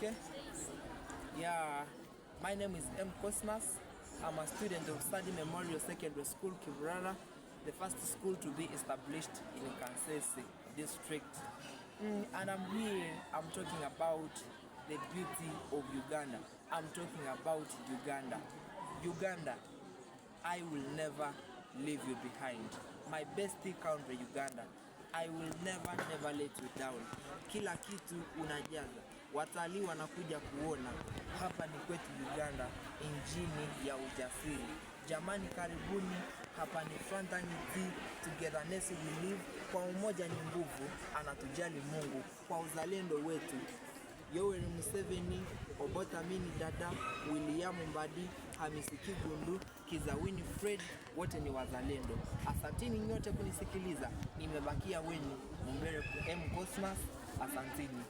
Okay. Yeah, my name is M. Cosmas. I'm a student of Study Memorial Secondary School, Kiburara, the first school to be established in Kansese district. And I'm talking about the beauty of Uganda. I'm talking about Uganda. Uganda, I will never leave you behind. My bestie country, Uganda. I will never let you down. Kila kitu unajaza, watalii wanakuja kuona hapa ni kwetu Uganda, injini ya ujasiri. Jamani, karibuni, hapa ni fraternity, togetherness we live. Kwa umoja ni nguvu, anatujali Mungu, kwa uzalendo wetu. Yoweri Museveni, Obote Amini Dada, William Mbadi, Hamisi Kigundu, Kizza Winifred, wote ni wazalendo. Asantini nyote kunisikiliza. Nimebakia wenu Mumbere M. Cosmas. Asantini.